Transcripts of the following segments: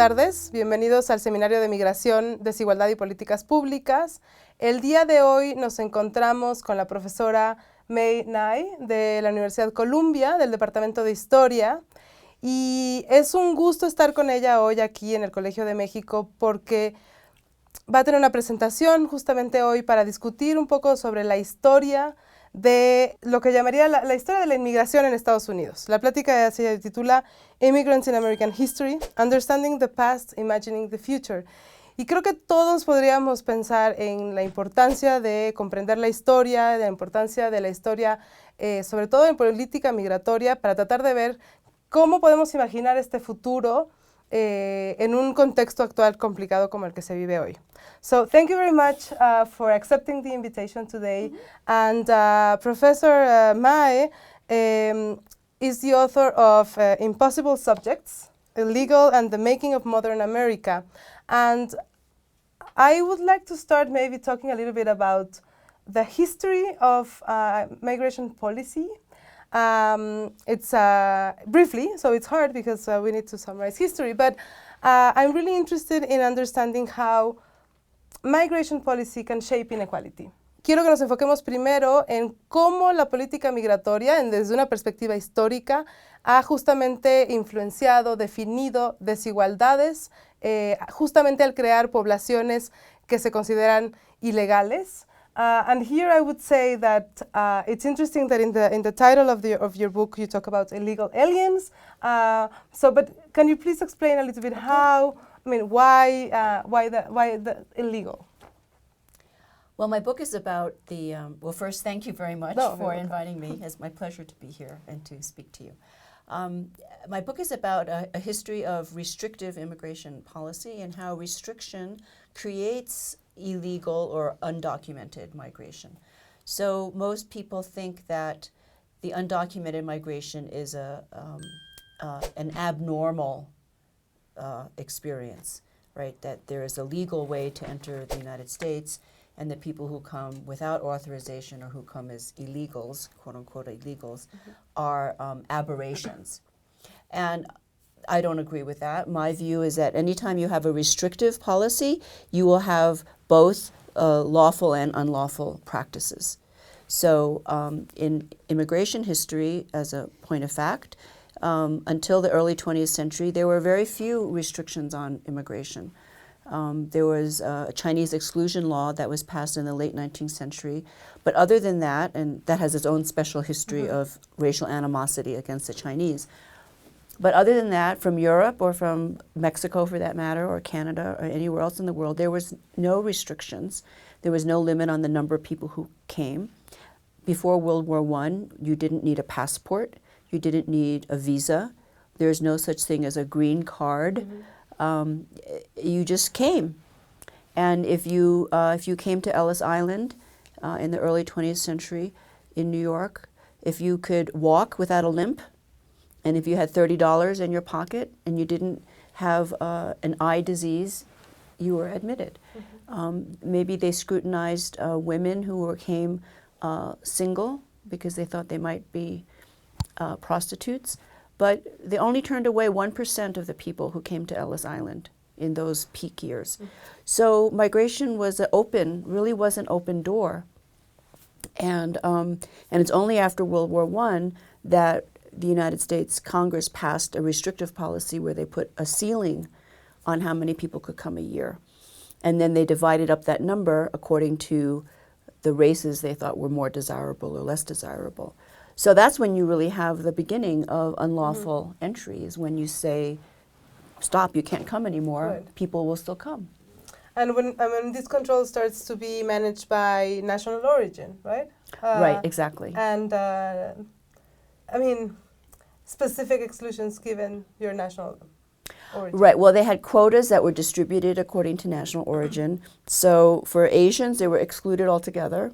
tardes, bienvenidos al Seminario de Migración, Desigualdad y Políticas Públicas. El día de hoy nos encontramos con la profesora Mae Ngai de la Universidad Columbia, del Departamento de Historia, y es un gusto estar con ella hoy aquí en el Colegio de México porque va a tener una presentación justamente hoy para discutir un poco sobre la historia de lo que llamaría la historia de la inmigración en Estados Unidos. La plática se titula Immigrants in American History, Understanding the Past, Imagining the Future. Y creo que todos podríamos pensar en la importancia de comprender la historia, de la importancia de la historia, sobre todo en política migratoria, para tratar de ver cómo podemos imaginar este futuro en un contexto actual complicado como el que se vive hoy. So thank you very much for accepting the invitation today. And Professor Mae is the author of Impossible Subjects, Illegal and the Making of Modern America. And I would like to start maybe talking a little bit about the history of migration policy. It's briefly, so it's hard because we need to summarize history, but I'm really interested in understanding how migration policy can shape inequality. Quiero que nos enfoquemos primero en cómo la política migratoria, desde una perspectiva histórica, ha justamente influenciado, definido desigualdades, justamente al crear poblaciones que se consideran ilegales. And here I would say that it's interesting that in the title of your book you talk about illegal aliens. But can you please explain a little bit how? I mean, why the illegal? Well, my book is about the. Well, first, thank you very much for inviting me. It's my pleasure to be here and to speak to you. My book is about a history of restrictive immigration policy and how restriction creates illegal or undocumented migration. So most people think that the undocumented migration is an abnormal experience, right? That there is a legal way to enter the United States, and that people who come without authorization or who come as illegals, quote unquote illegals, are aberrations. And I don't agree with that. My view is that anytime you have a restrictive policy, you will have both lawful and unlawful practices. So in immigration history, as a point of fact, until the early 20th century, there were very few restrictions on immigration. There was a Chinese exclusion law that was passed in the late 19th century. But other than that, and that has its own special history of racial animosity against the Chinese. But other than that, from Europe or from Mexico for that matter, or Canada or anywhere else in the world, there was no restrictions. There was no limit on the number of people who came. Before World War I, you didn't need a passport. You didn't need a visa. There's no such thing as a green card. You just came. And if you came to Ellis Island in the early 20th century in New York, if you could walk without a limp, and if you had $30 in your pocket and you didn't have an eye disease, you were admitted. Maybe they scrutinized women who came single because they thought they might be prostitutes. But they only turned away 1% of the people who came to Ellis Island in those peak years. So migration was really was an open door. And it's only after World War I that the United States Congress passed a restrictive policy where they put a ceiling on how many people could come a year. And then they divided up that number according to the races they thought were more desirable or less desirable. So that's when you really have the beginning of unlawful entry, is when you say, stop, you can't come anymore, right. People will still come. And when this control starts to be managed by national origin, right? Right, exactly. And specific exclusions given your national origin. Right, well, they had quotas that were distributed according to national origin. So for Asians, they were excluded altogether.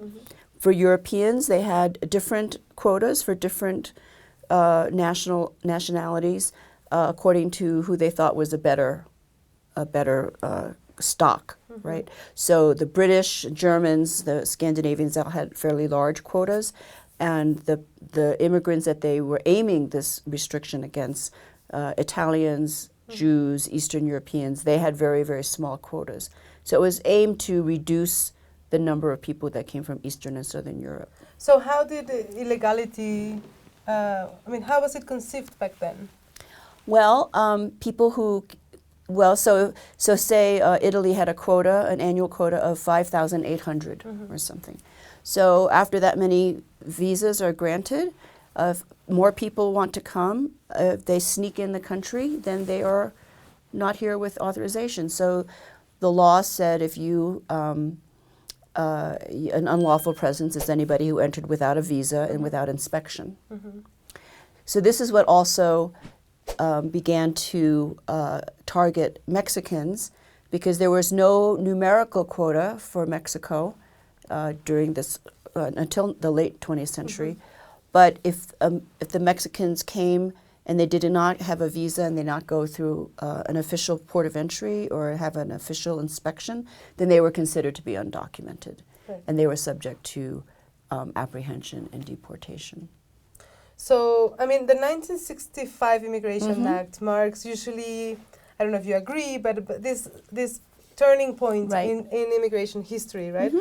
For Europeans, they had different quotas for different nationalities according to who they thought was a better stock, right? So the British, Germans, the Scandinavians all had fairly large quotas, and the immigrants that they were aiming this restriction against, Italians, Jews, Eastern Europeans, they had very, very small quotas. So it was aimed to reduce the number of people that came from Eastern and Southern Europe. So how did illegality, how was it conceived back then? Well, so say Italy had a quota, an annual quota of 5,800 or something. So after that many visas are granted, if more people want to come, if they sneak in the country, then they are not here with authorization. So the law said if you, an unlawful presence is anybody who entered without a visa and without inspection. So this is what also began to target Mexicans, because there was no numerical quota for Mexico during this, until the late 20th century. But if the Mexicans came and they did not have a visa and they not go through an official port of entry or have an official inspection, then they were considered to be undocumented. Right. And they were subject to apprehension and deportation. So, the 1965 Immigration Act marks usually, I don't know if you agree, but this turning point in immigration history, right?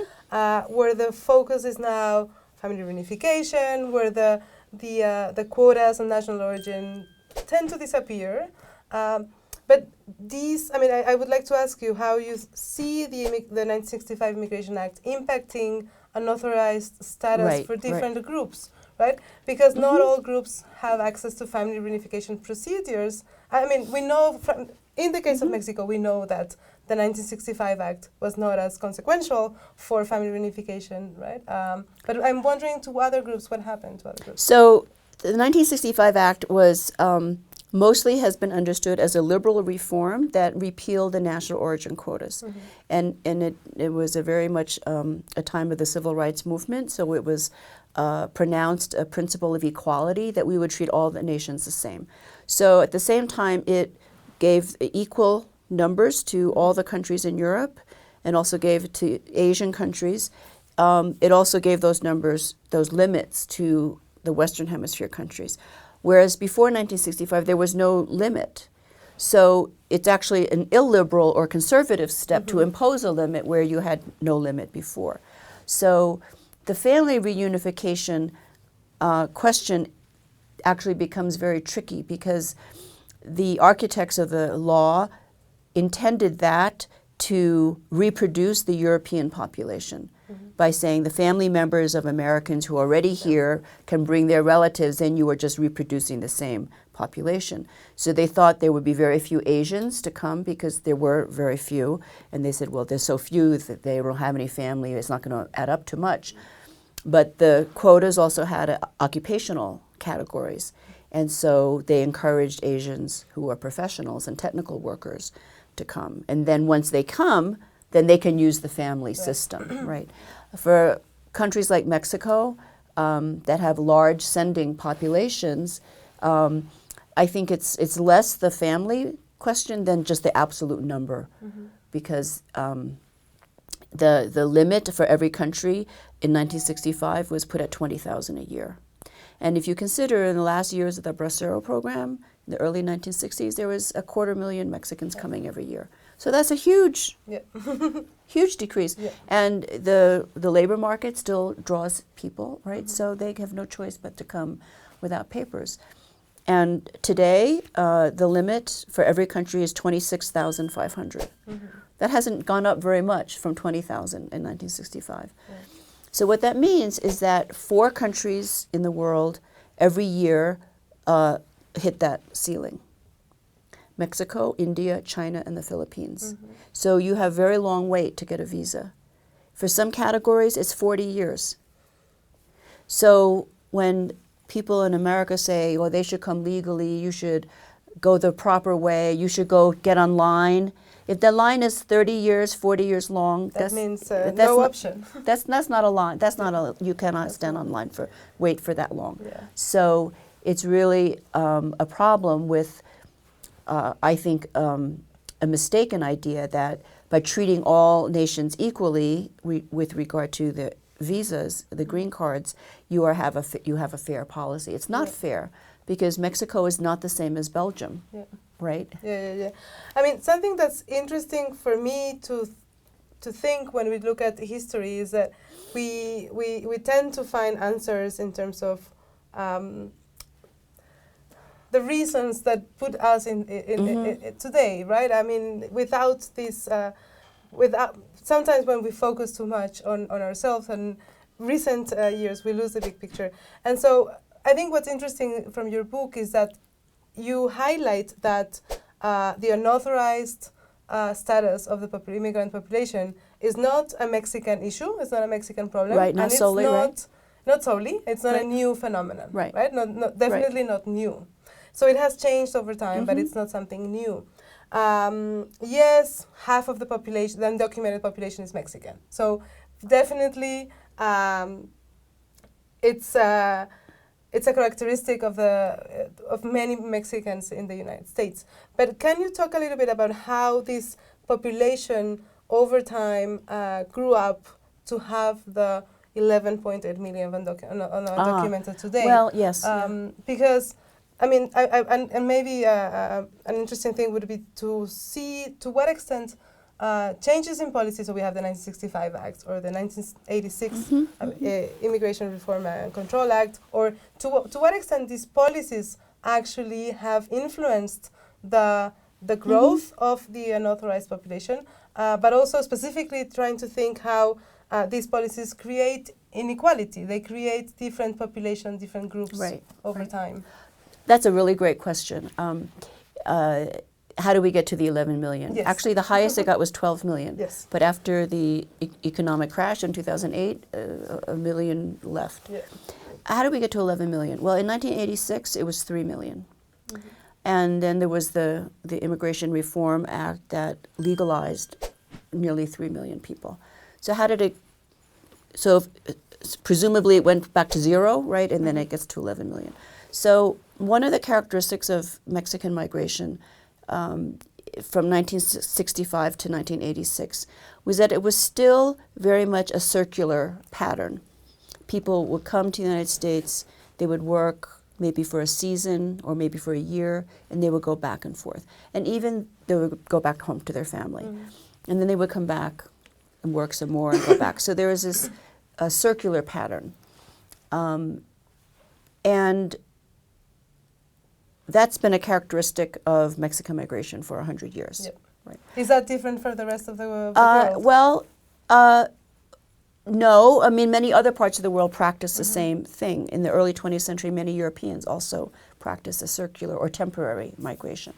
Where the focus is now family reunification, where the quotas on national origin tend to disappear. But these, I would like to ask you how you see the 1965 Immigration Act impacting unauthorized status for different groups, right? Because not all groups have access to family reunification procedures. We know in the case of Mexico, we know that the 1965 Act was not as consequential for family reunification, right? But I'm wondering to other groups, what happened to other groups? So the 1965 Act was mostly has been understood as a liberal reform that repealed the national origin quotas. And it was a very much a time of the civil rights movement, so it was pronounced a principle of equality, that we would treat all the nations the same. So at the same time, it gave equal numbers to all the countries in Europe and also gave it to Asian countries. It also gave those numbers, those limits to the Western Hemisphere countries. Whereas before 1965, there was no limit. So it's actually an illiberal or conservative step to impose a limit where you had no limit before. So the family reunification question actually becomes very tricky, because the architects of the law intended that to reproduce the European population by saying the family members of Americans who are already here can bring their relatives, and you are just reproducing the same population. So they thought there would be very few Asians to come, because there were very few, and they said, well, there's so few that they don't have any family, it's not going to add up to much. But the quotas also had occupational categories, and so they encouraged Asians who are professionals and technical workers to come. And then once they come, then they can use the family system, right? For countries like Mexico that have large sending populations, I think it's less the family question than just the absolute number, because the limit for every country in 1965 was put at 20,000 a year. And if you consider in the last years of the Bracero program, in the early 1960s, there was 250,000 Mexicans coming every year. So that's a huge, huge decrease. And the labor market still draws people, right? So they have no choice but to come without papers. And today, the limit for every country is 26,500. That hasn't gone up very much from 20,000 in 1965. So what that means is that 4 countries in the world every year hit that ceiling: Mexico, India, China, and the Philippines. So you have very long wait to get a visa. For some categories, it's 40 years. So when people in America say, well, they should come legally, you should go the proper way, you should go get online. If the line is 30 years, 40 years long, that means no option. That's not a line. That's not a. You cannot stand online wait for that long. So it's really a problem with, I think, a mistaken idea that by treating all nations equally with regard to the visas, the green cards, you have a fair policy. It's not fair, because Mexico is not the same as Belgium. right? Yeah. I mean, something that's interesting for me to think when we look at history is that we tend to find answers in terms of the reasons that put us in today, right? I mean, without this, sometimes when we focus too much on ourselves and recent years, we lose the big picture. And so I think what's interesting from your book is that you highlight that the unauthorized status of the immigrant population is not a Mexican issue. It's not a Mexican problem. Right, not and solely, it's right? Not solely. It's not Right. a new phenomenon. Right. Definitely not new. So it has changed over time, but it's not something new. Yes, half of the population, the undocumented population, is Mexican. So definitely, it's a characteristic of many Mexicans in the United States. But can you talk a little bit about how this population over time grew up to have the 11.8 million undocumented today? Well, yes. Because, I mean, and maybe an interesting thing would be to see to what extent changes in policy, so we have the 1965 Act or the 1986 Immigration Reform and Control Act, or to what extent these policies actually have influenced the growth of the unauthorized population, but also specifically trying to think how these policies create inequality. They create different populations, different groups over time. That's a really great question. How do we get to the 11 million? Yes. Actually, the highest it got was 12 million. Yes. But after the economic crash in 2008, a million left. Yeah. How do we get to 11 million? Well, in 1986, it was 3 million. And then there was the Immigration Reform Act that legalized nearly 3 million people. So how did it, presumably it went back to zero, right? And then it gets to 11 million. So one of the characteristics of Mexican migration from 1965 to 1986 was that it was still very much a circular pattern. People would come to the United States, they would work maybe for a season or maybe for a year, and they would go back and forth. And even they would go back home to their family. And then they would come back and work some more and go back. So there was this circular pattern. And that's been a characteristic of Mexican migration for 100 years. Yep. Right. Is that different for the rest of the world? Well, no. I mean, many other parts of the world practice the same thing. In the early 20th century, many Europeans also practiced a circular or temporary migration.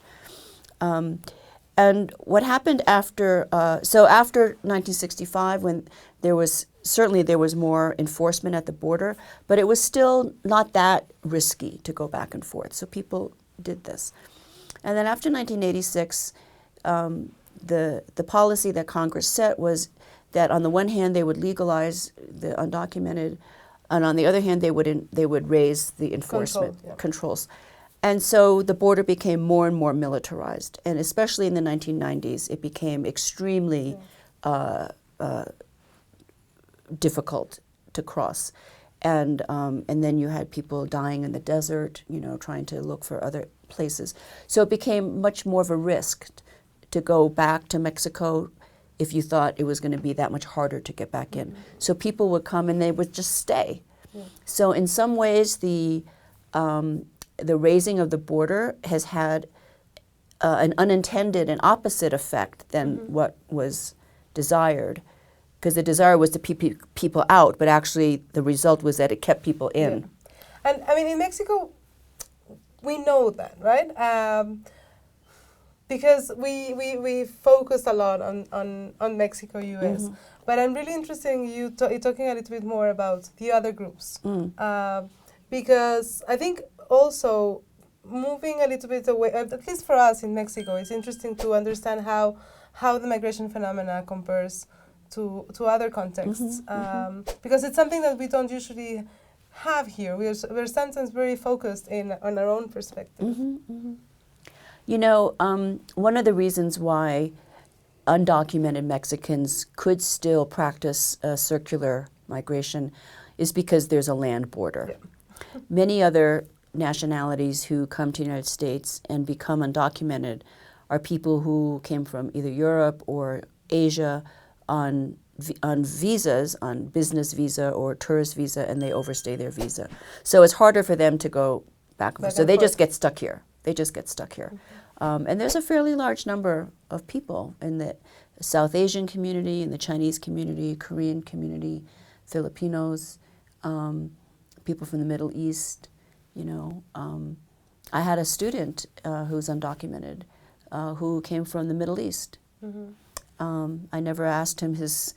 And what happened after, after 1965, when there was more enforcement at the border, but it was still not that risky to go back and forth. So people did this. And then after 1986, the policy that Congress set was that on the one hand they would legalize the undocumented, and on the other hand they would raise the enforcement controls. And so the border became more and more militarized, and especially in the 1990s, it became extremely difficult to cross. And then you had people dying in the desert, trying to look for other places. So it became much more of a risk to go back to Mexico if you thought it was going to be that much harder to get back in. So people would come and they would just stay. So in some ways, the raising of the border has had an unintended and opposite effect than what was desired. Because the desire was to keep people out, but actually the result was that it kept people in. Yeah. And I mean, in Mexico, we know that, right? Because we focused a lot on Mexico, US. But I'm really interested in you talking a little bit more about the other groups. Because I think also moving a little bit away, at least for us in Mexico, it's interesting to understand how the migration phenomena compares to other contexts, because it's something that we don't usually have here. We're sometimes very focused on our own perspective. One of the reasons why undocumented Mexicans could still practice circular migration is because there's a land border. Many other nationalities who come to the United States and become undocumented are people who came from either Europe or Asia on visas, on business visa or tourist visa, and they overstay their visa. So it's harder for them to go back and forth. So they just get stuck here. They just get stuck here. And there's a fairly large number of people in the South Asian community, in the Chinese community, Korean community, Filipinos, people from the Middle East. You know, I had a student who's undocumented who came from the Middle East. I never asked him his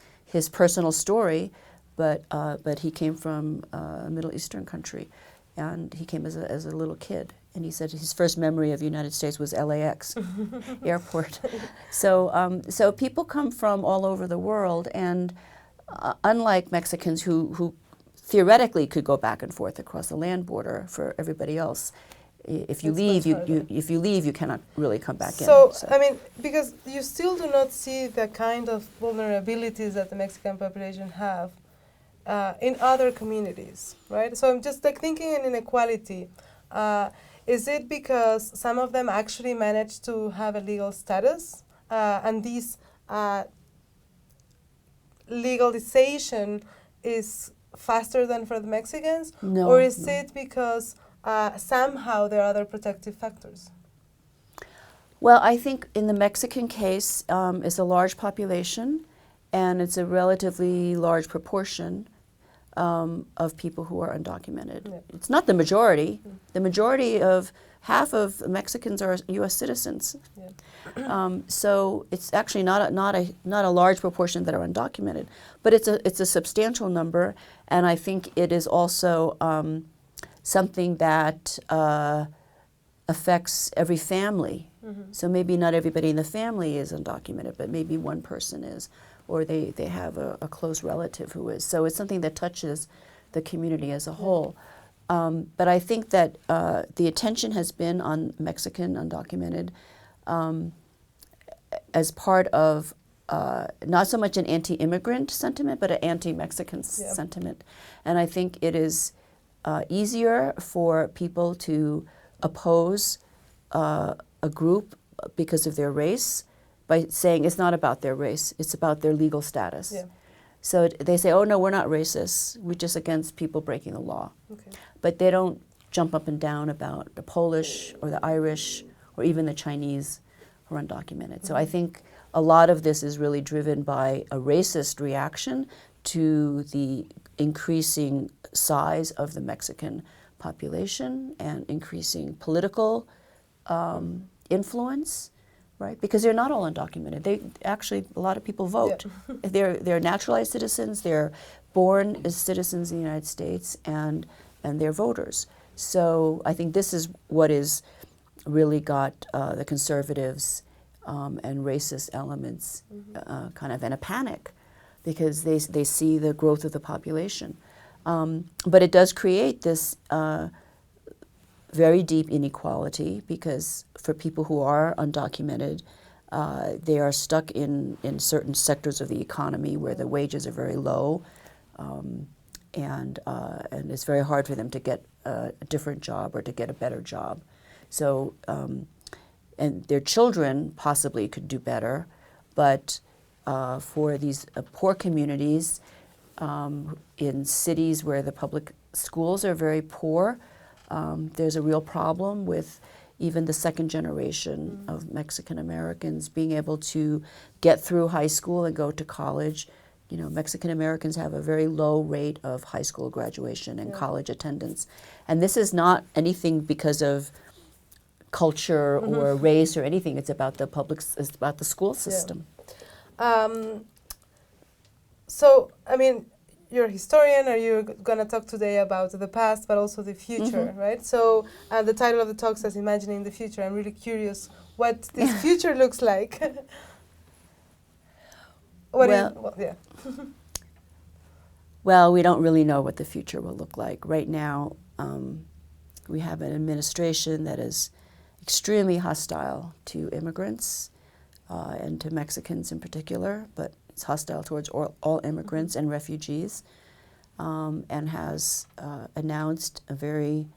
personal story, but he came from a Middle Eastern country, and he came as a little kid. And he said his first memory of the United States was LAX airport. So people come from all over the world, and unlike Mexicans who theoretically could go back and forth across the land border for everybody else, if you leave, you cannot really come back in. So, I mean, because you still do not see the kind of vulnerabilities that the Mexican population have in other communities, right? So I'm just like thinking in inequality. Is it because some of them actually manage to have a legal status, and this legalization is faster than for the Mexicans? No. Or is it because somehow there are other protective factors? Well, I think in the Mexican case, it's a large population, and it's a relatively large proportion of people who are undocumented. Yeah. It's not the majority. The majority of half of Mexicans are U.S. citizens. Yeah. So it's actually not a large proportion that are undocumented, but it's a substantial number, and I think it is also something that affects every family. So maybe not everybody in the family is undocumented, but maybe one person is, or they have a close relative who is. So it's something that touches the community as a whole. But I think that the attention has been on Mexican undocumented as part of not so much an anti-immigrant sentiment, but an anti-Mexican sentiment. And I think it is easier for people to oppose a group because of their race by saying it's not about their race, it's about their legal status. Yeah. So they say, oh no, we're not racist, we're just against people breaking the law. Okay. But they don't jump up and down about the Polish or the Irish or even the Chinese who are undocumented. So I think a lot of this is really driven by a racist reaction to the increasing size of the Mexican population and increasing political influence, right? Because they're not all undocumented. They actually, a lot of people vote. Yeah. They're naturalized citizens. They're born as citizens in the United States, and they're voters. So I think this is what is really got the conservatives and racist elements kind of in a panic, because they see the growth of the population. But it does create this very deep inequality, because for people who are undocumented, they are stuck in certain sectors of the economy where the wages are very low, and it's very hard for them to get a different job or to get a better job. So, and their children possibly could do better, but for these poor communities in cities where the public schools are very poor, there's a real problem with even the second generation of Mexican Americans being able to get through high school and go to college. You know, Mexican Americans have a very low rate of high school graduation and college attendance. And this is not anything because of culture or race or anything. It's about the it's about the school system. Yeah. So, I mean, you're a historian, and you're going to talk today about the past, but also the future, right? So the title of the talk says Imagining the Future. I'm really curious what this future looks like. Well, we don't really know what the future will look like. Right now, we have an administration that is extremely hostile to immigrants and to Mexicans in particular, but it's hostile towards all immigrants and refugees, and has announced a very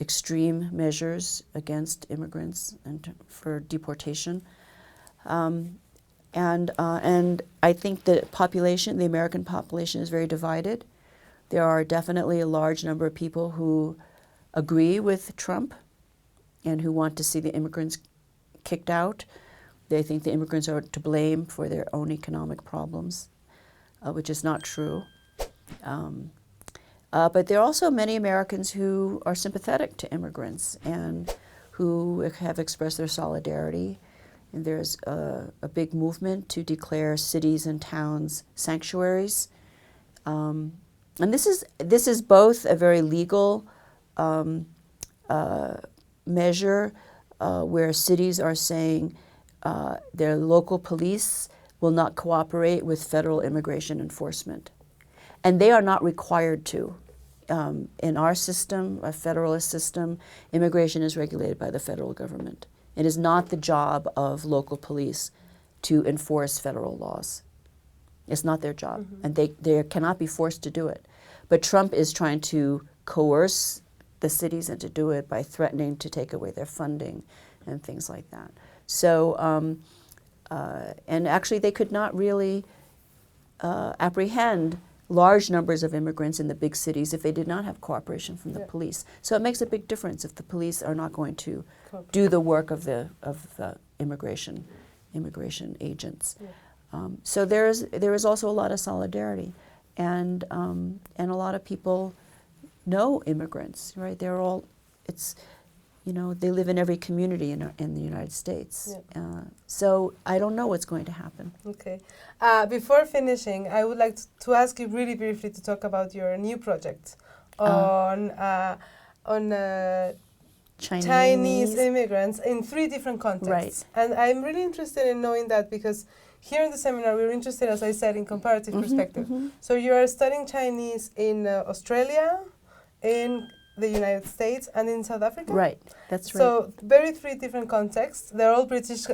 extreme measures against immigrants and for deportation. And I think the population, the American population, is very divided. There are definitely a large number of people who agree with Trump and who want to see the immigrants kicked out. They think the immigrants are to blame for their own economic problems, which is not true. But there are also many Americans who are sympathetic to immigrants and who have expressed their solidarity. And there's a big movement to declare cities and towns sanctuaries. And this is both a very legal measure where cities are saying their local police will not cooperate with federal immigration enforcement. And they are not required to. In our system, a federalist system, immigration is regulated by the federal government. It is not the job of local police to enforce federal laws. It's not their job, and they cannot be forced to do it. But Trump is trying to coerce the cities into do it by threatening to take away their funding and things like that. So, and actually they could not really apprehend large numbers of immigrants in the big cities if they did not have cooperation from the police. So it makes a big difference if the police are not going to do the work of the immigration agents. So there is also a lot of solidarity, and a lot of people know immigrants, right? They're all, it's, you know, they live in every community in the United States. So I don't know what's going to happen. Okay. Before finishing, I would like to ask you really briefly to talk about your new project on Chinese immigrants in 3 different contexts. Right. And I'm really interested in knowing that because here in the seminar we're interested, as I said, in comparative perspective. So you are studying Chinese in Australia, in the United States, and in South Africa? Right, that's right. So very 3 different contexts. They're all British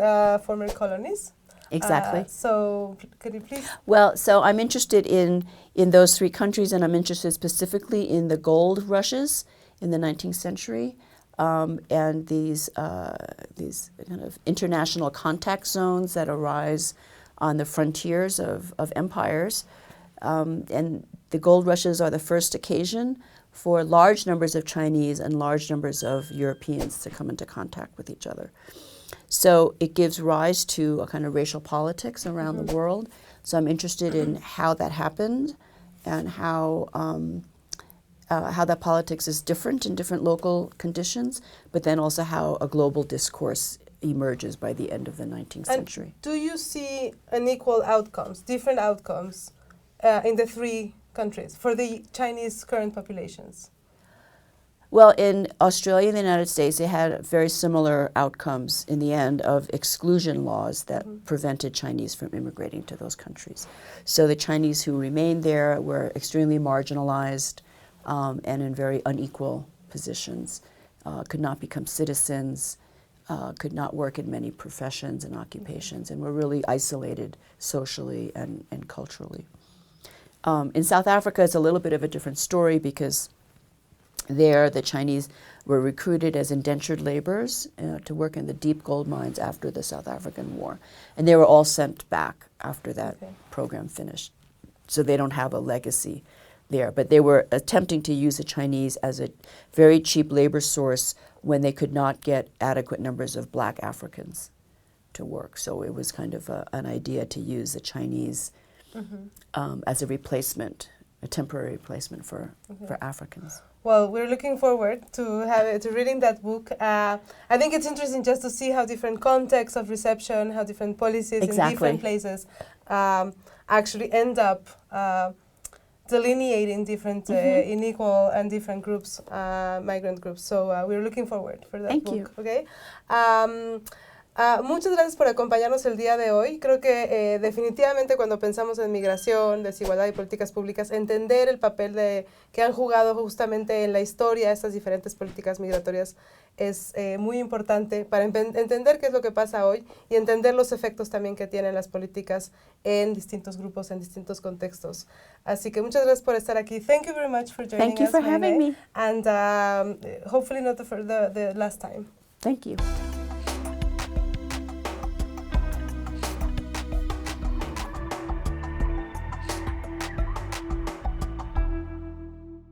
former colonies. Exactly. So could you please? Well, so I'm interested in those 3 countries, and I'm interested specifically in the gold rushes in the 19th century, and these kind of international contact zones that arise on the frontiers of empires. And the gold rushes are the first occasion for large numbers of Chinese and large numbers of Europeans to come into contact with each other. So it gives rise to a kind of racial politics around the world. So I'm interested in how that happened and how that politics is different in different local conditions, but then also how a global discourse emerges by the end of the 19th century. Do you see unequal outcomes, different outcomes in the 3 countries for the Chinese current populations? Well, in Australia and the United States, they had very similar outcomes in the end of exclusion laws that prevented Chinese from immigrating to those countries. So the Chinese who remained there were extremely marginalized and in very unequal positions, could not become citizens, could not work in many professions and occupations, and were really isolated socially and culturally. In South Africa, it's a little bit of a different story because there the Chinese were recruited as indentured laborers to work in the deep gold mines after the South African War. And they were all sent back after that program finished. So they don't have a legacy there. But they were attempting to use the Chinese as a very cheap labor source when they could not get adequate numbers of black Africans to work. So it was kind of an idea to use the Chinese as a replacement, a temporary replacement for Africans. Well, we're looking forward to reading that book. I think it's interesting just to see how different contexts of reception, how different policies in different places actually end up delineating different unequal and different groups, migrant groups. So we're looking forward for that book. Thank you. Okay. Muchas gracias por acompañarnos el día de hoy. Creo que definitivamente cuando pensamos en migración, desigualdad y políticas públicas, entender el papel que han jugado justamente en la historia estas diferentes políticas migratorias es muy importante para entender qué es lo que pasa hoy y entender los efectos también que tienen las políticas en distintos grupos, en distintos contextos. Así que muchas gracias por estar aquí. Thank you very much for joining us. Thank you for having me. And hopefully not the last time. Thank you.